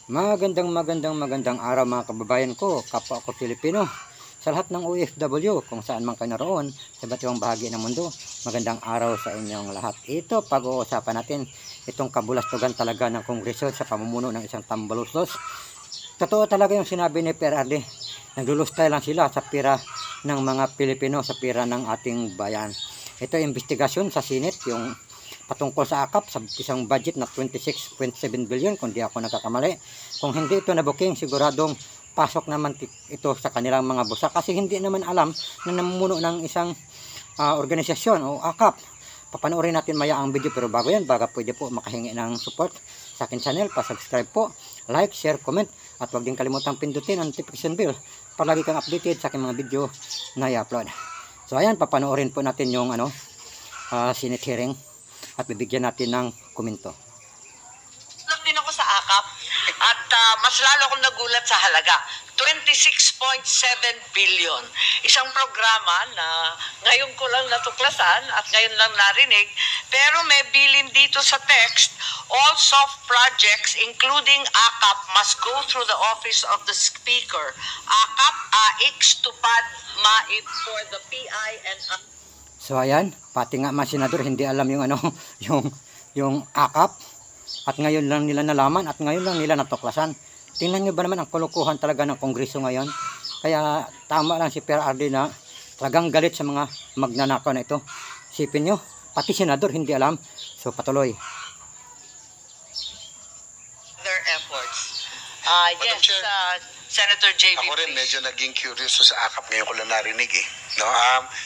Magandang araw mga kababayan ko, kapwa ko Pilipino, sa lahat ng OFW kung saan man kayo naroon sa iba't ibang bahagi ng mundo. Magandang araw sa inyong lahat. Ito, pag-uusapan natin itong kabulastugan talaga ng Kongreso sa pamumuno ng isang tambaluslos. Totoo talaga yung sinabi ni PRRD. Naglulustay lang sila sa pira ng mga Pilipino, sa pira ng ating bayan. Ito investigasyon sa Senate, yung patungkol sa AKAP, sa isang budget na 26.7 billion kung di ako nagkakamali. Kung hindi ito nabuking, siguradong pasok naman ito sa kanilang mga busa, kasi hindi naman alam na namumuno ng isang organisasyon o AKAP. Papanoorin natin maya ang video, pero bago yan, baga pwede po makahingi ng support sa akin channel, pa-subscribe po, like, share, comment, at huwag din kalimutang pindutin ang notification bell para lagi kang updated sa aking mga video na i-upload. So ayan, papanoorin po natin yung Senate hearing at bibigyan natin ng komento. Din ako sa AKAP at mas lalo akong nagulat sa halaga. 26.7 billion. Isang programa na ngayon ko lang natuklasan at ngayon lang narinig, pero may bilin dito sa text, all soft projects including AKAP must go through the office of the Speaker. AKAP, AX, tupad, MAIP for the PI and So ayan, pati nga mga senador hindi alam yung yung AKAP, at ngayon lang nila nalaman at ngayon lang nila natuklasan. Tingnan nyo ba naman ang kulukuhan talaga ng Kongreso ngayon? Kaya tama lang si PRRD na talagang galit sa mga magnanakaw na ito. Sipin nyo, pati senador hindi alam. So patuloy. their efforts. Madam Yes, Chair, Senator JB. Ako rin medyo naging curious sa AKAP, ngayon ko lang narinig eh. No,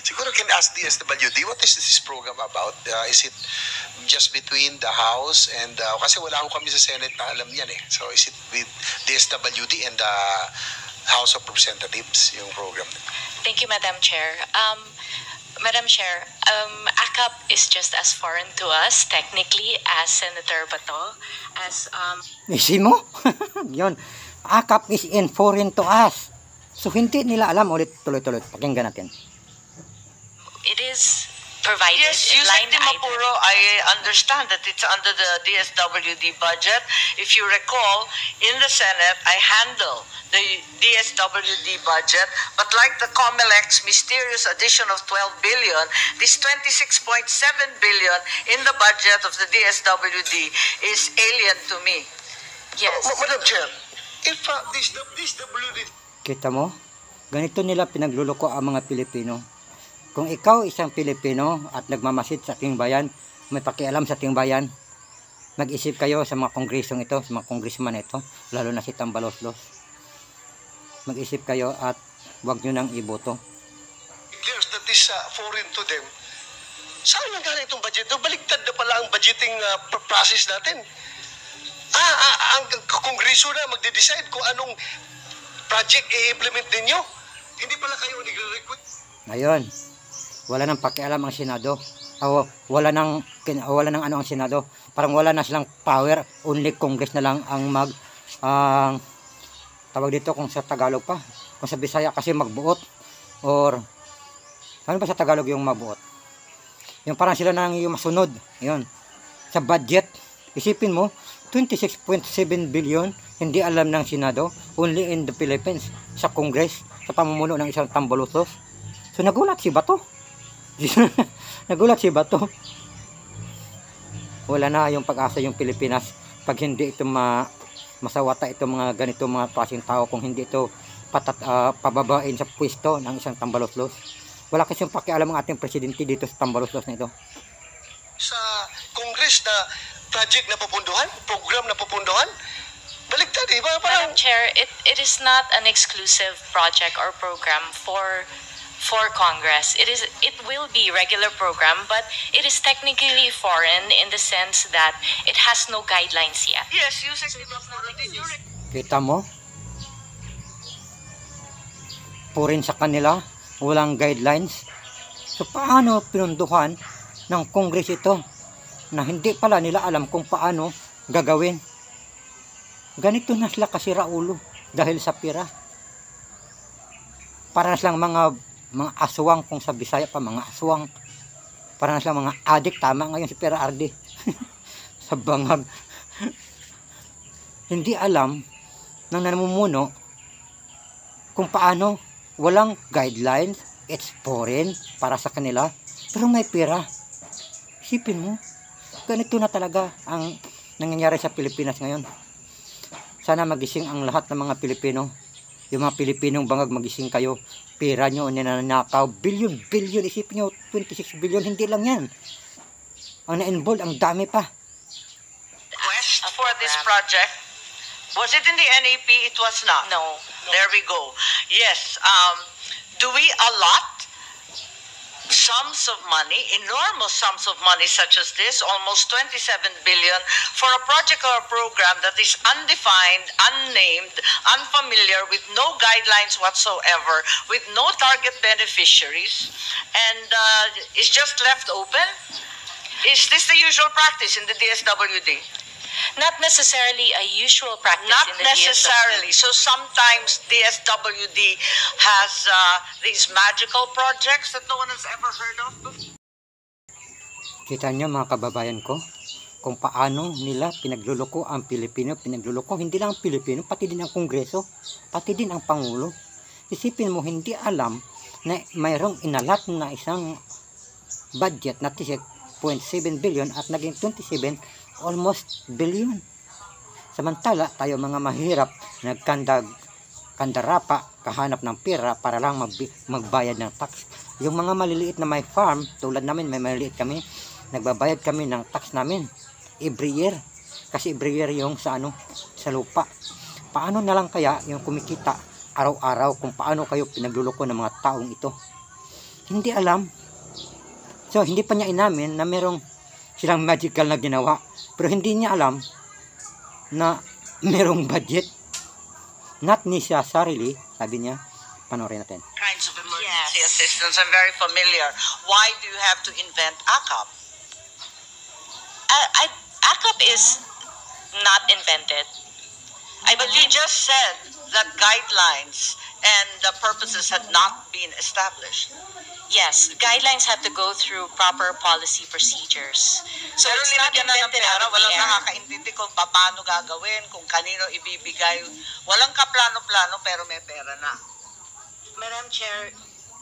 siguro can ask DSWD, what is this program about? Is it just between the House and, kasi wala ko kami sa Senate na alam yan eh. So is it with DSWD and the House of Representatives, yung program? Thank you, Madam Chair. Madam Chair, AKAP is just as foreign to us, technically, as Senator Bato, as... Isin mo? Yun. AKAP is in foreign to us. So hindi nila alam. Ulit, tuloy-tuloy. Pakinggan natin. It is provided Yes, in Yusek line item. Dimapuro, I understand that it's under the DSWD budget. If you recall, in the Senate, I handle the DSWD budget, but like the COMELEC's mysterious addition of 12 billion, this 26.7 billion in the budget of the DSWD is alien to me. Yes. Madam Chair, if this DSWD... Kita mo? Ganito nila pinagluloko ang mga Pilipino. Kung ikaw isang Pilipino at nagmamasid sa ating bayan, may pakialam sa ating bayan, mag-isip kayo sa mga kongresong ito, sa mga kongresman ito, lalo na si Tambaloslos. Mag-isip kayo at huwag nyo nang iboto. Declares that is foreign to them. Saan nangyari itong budget? Baligtad na pala ang budgeting process natin. Ang Kongreso na magde-decide kung anong project i-implement ninyo. Hindi pala kayo nagre-request. Ngayon, wala nang pakialam ang Senado. Wala nang ang Senado. Parang wala na silang power. Only Congress na lang ang tawag dito, kung sa Tagalog pa. Kung sa Bisaya kasi magbuot. Or, ano ba sa Tagalog yung magbuot? Yung parang sila na yung masunod. Yun. Sa budget, isipin mo, 26.7 billion, hindi alam ng Senado. Only in the Philippines. Sa Congress, sa pamumuno ng isang tambaluslos. So nagulat si Bato. Nagulat si Bato. Wala na yung pag-asa yung Pilipinas pag hindi ito masawata ito mga ganito mga klaseng tao, kung hindi ito pababain sa pwesto ng isang tambaluslos. Wala kasi yung pakialam ng ating presidente dito sa tambaluslos na ito. Sa Congress na project na pupunduhan, program na pupunduhan, baligtad eh. Madam Chair, it is not an exclusive project or program for Congress. It will be regular program, but it is technically foreign in the sense that it has no guidelines yet. Yes, Yusek Dimapuro, did you Kita mo? Purin sa kanila, walang guidelines. So paano pinunduhan ng Congress ito na hindi pala nila alam kung paano gagawin? Ganito na sila kasira ulo dahil sa pira. Para na silang mga aswang, kung sa Bisaya pa, mga aswang. Para na silang mga adik. Tama ngayon si PRRD. Sa bangag. hindi alam ng namumuno kung paano. Walang guidelines, it's foreign para sa kanila, pero may pera. Isipin mo, ganito na talaga ang nangyayari sa Pilipinas ngayon. Sana magising ang lahat ng mga Pilipino. Yung mga Pilipinong bangag, magising kayo. Pera nyo, ninanakaw, billion, isipin nyo, 26 billion, hindi lang yan. Ang na-involved, ang dami pa. Request for this project. Was it in the NAP? It was not. No. There we go. Yes. Do we allot sums of money, enormous sums of money such as this, almost 27 billion, for a project or a program that is undefined, unnamed, unfamiliar, with no guidelines whatsoever, with no target beneficiaries, and is just left open? Is this the usual practice in the DSWD? Not necessarily a usual practice Not in the necessarily. So sometimes DSWD has these magical projects that no one has ever heard of before. Kita nyo mga kababayan ko, kung paano nila pinagluloko ang Pilipino, hindi lang ang Pilipino, pati din ang Kongreso, pati din ang Pangulo. Isipin mo, hindi alam na mayroong inalat na isang budget na 0.7 billion at naging 27 almost billion. Samantala tayo mga mahirap kandarapa kahanap ng pera para lang magbayad ng tax. Yung mga maliliit na may farm tulad namin, may maliliit kami, nagbabayad kami ng tax namin every year kasi every year yung sa lupa. Paano na lang kaya yung kumikita araw-araw kung paano kayo pinagluloko ng mga taong ito? Hindi alam. So hindi pa niya inamin na merong silang magical na ginawa. Pero hindi niya alam na merong budget. Not ni siya sarili, sabi niya. Panoorin natin. Kinds of emergency assistance. I'm very familiar. Why do you have to invent AKAP? AKAP is not invented. But you just said that guidelines and the purposes had not been established. Yes, guidelines have to go through proper policy procedures. So Pero it's not linagyan na ng invented pera, out of the walang air. nakakaintindi kung paano gagawin, kung kanino ibibigay. Walang kaplano-plano pero may pera na. Madam Chair,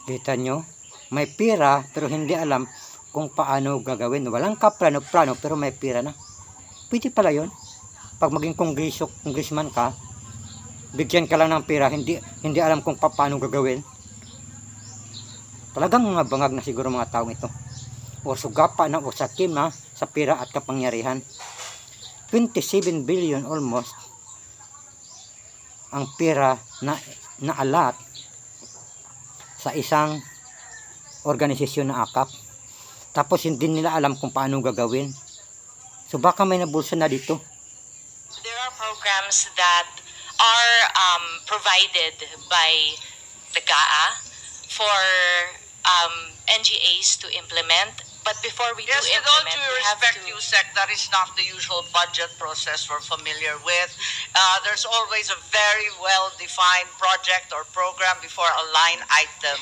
Kita nyo? May pera pero hindi alam kung paano gagawin. Walang kaplano-plano pero may pera na. Pwede pala yun. Pag maging congressman ka, bigyan ka lang ng pera, hindi alam kung paano gagawin. Talagang mga bangag na siguro mga taong ito. O sugapa na o sakim na sa pera at kapangyarihan. 27 billion almost ang pera na alat sa isang organisasyon na AKAP. Tapos hindi nila alam kung paano gagawin. So baka may nabulsa na dito. There are programs that are provided by the GAA for NGAs to implement. But before we yes, do with all implement, due we have respect, to... USEC, that is not the usual budget process we're familiar with. There's always a very well-defined project or program before a line item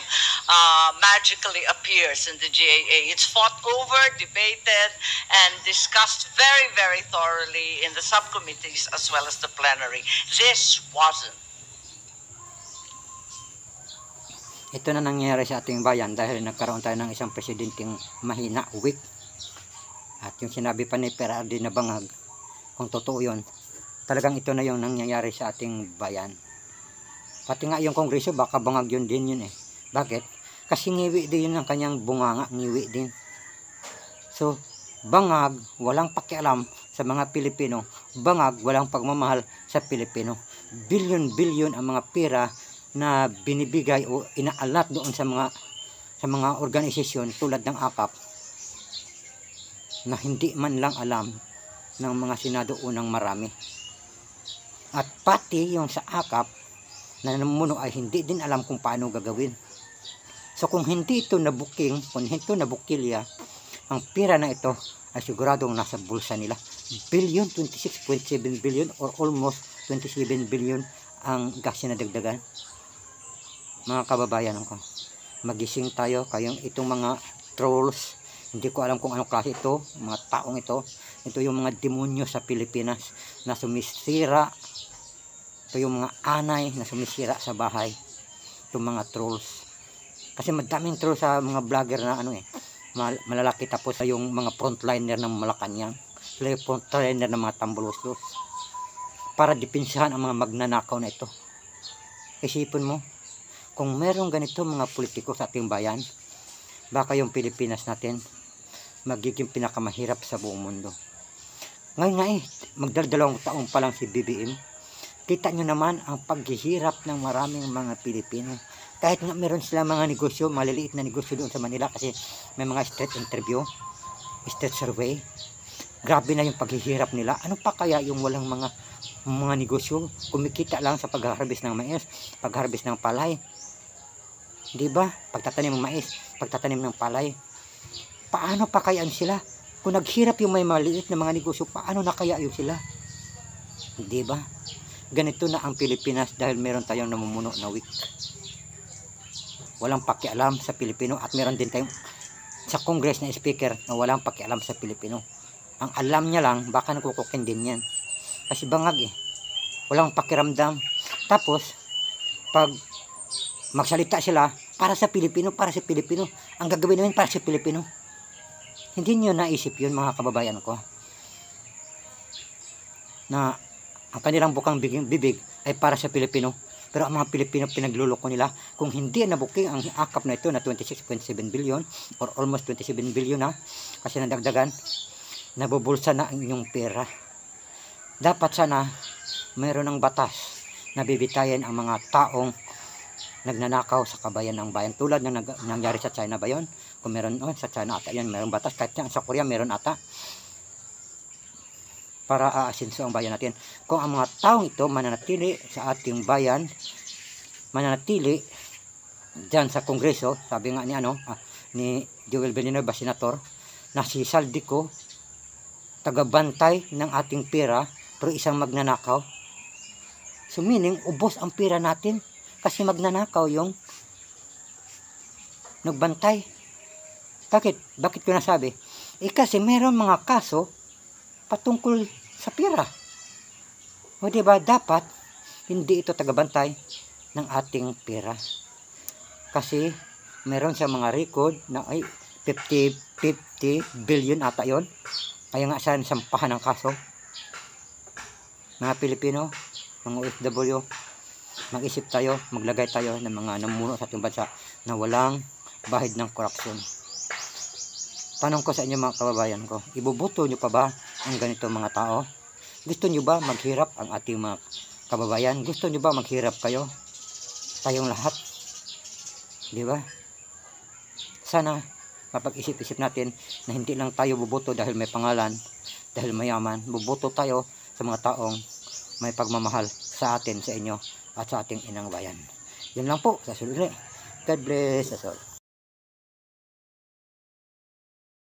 magically appears in the GAA. It's fought over, debated, and discussed very, very thoroughly in the subcommittees as well as the plenary. This wasn't. Ito na nangyayari sa ating bayan dahil nagkaroon tayo ng isang presidenteng mahina, weak. At yung sinabi pa ni Perardi na bangag, kung totoo yun, talagang ito na yung nangyayari sa ating bayan. Pati nga yung kongreso, baka bangag yun din yun eh. Bakit? Kasi ngiwi din yun ang kanyang bunganga, ngiwi din. So, bangag, walang pakialam sa mga Pilipino. Bangag, walang pagmamahal sa Pilipino. Bilyon-bilyon ang mga pera na binibigay o inaalat doon sa mga organisasyon tulad ng AKAP na hindi man lang alam ng mga senado unang marami. At pati yung sa AKAP na namumuno ay hindi din alam kung paano gagawin. So kung hindi ito nabuking, kung hindi ito nabukilya, ang pera na ito ay siguradong nasa bulsa nila. 26.7 billion or almost 27 billion ang gas na dagdagan. Mga kababayan ko, magising tayo, kayong itong mga trolls, Hindi ko alam kung anong klase ito, mga taong ito. Ito yung mga demonyo sa Pilipinas na sumisira. Ito yung mga anay na sumisira sa bahay. Itong mga trolls. Kasi madaming trolls sa mga vlogger na malalaki, tapos yung mga frontliner ng Malacanang. Sila yung frontliner ng mga Tambaluslos. Para dipinsahan ang mga magnanakaw na ito. Isipin mo, kung merong ganito mga politiko sa ating bayan, baka yung Pilipinas natin magiging pinakamahirap sa buong mundo. Ngayon nga magdaldalawang taong pa lang si BBM. Kita nyo naman ang paghihirap ng maraming mga Pilipino. Kahit nga meron sila mga negosyo, maliliit na negosyo doon sa Manila kasi may mga street interview, street survey. Grabe na yung paghihirap nila. Ano pa kaya yung walang mga negosyo? Kumikita lang sa pag-harvest ng mais, pag-harvest ng palay. Diba? Pagtatanim ng mais, pagtatanim ng palay. Paano pa kaya sila? Kung naghirap yung may maliit na mga negosyo, paano na kaya yung sila? Diba? Ganito na ang Pilipinas dahil meron tayong namumuno na weak. Walang pakialam sa Pilipino at meron din tayong sa Congress na speaker na walang pakialam sa Pilipino. Ang alam niya lang, baka nakukukin din yan. Kasi bangag walang pakiramdam. Tapos, pag magsalita sila para sa Pilipino, ang gagawin namin para sa Pilipino. Hindi nyo naisip yun, mga kababayan ko, na ang kanilang bukang bibig ay para sa Pilipino. Pero ang mga Pilipino pinagluloko nila. Kung hindi nabuking ang akap na ito na 26.7 billion or almost 27 billion na, kasi nadagdagan, nabubulsa na ang inyong pera. Dapat sana mayroon ng batas na bibitayin ang mga taong nagnanakaw sa kabayan ng bayan. Tulad ng nangyari sa China ba yun? Kung meron, sa China ata yan, meron batas. Kahit sa Korea meron ata. Para aasinso ang bayan natin. Kung ang mga taong ito mananatili sa ating bayan, mananatili dyan sa Kongreso, sabi nga ni Joel Villanueva, senator, na si Saldico, tagabantay ng ating pera, pero isang magnanakaw. So meaning, ubos ang pera natin kasi magnanakaw yung nagbantay. Bakit ko nasabi? Kasi meron mga kaso patungkol sa pera. O diba, dapat hindi ito tagabantay ng ating pera. Kasi meron siya mga record na 50 billion ata yon. Kaya nga saan sampahan ng kaso. Mga Pilipino, mga OFW, mag-isip tayo, maglagay tayo ng mga namuno sa ating bansa na walang bahid ng korupsyon. Tanong ko sa inyo mga kababayan ko, ibubuto nyo pa ba ang ganito mga tao? Gusto nyo ba maghirap ang ating mga kababayan? Gusto nyo ba maghirap kayo? Tayong lahat? Di ba? Sana mapag-isip-isip natin na hindi lang tayo bubuto dahil may pangalan, dahil mayaman. Bubuto tayo sa mga taong may pagmamahal sa atin, sa inyo, at sa ating inang bayan. Yun lang po. Sa sulit. God bless us all.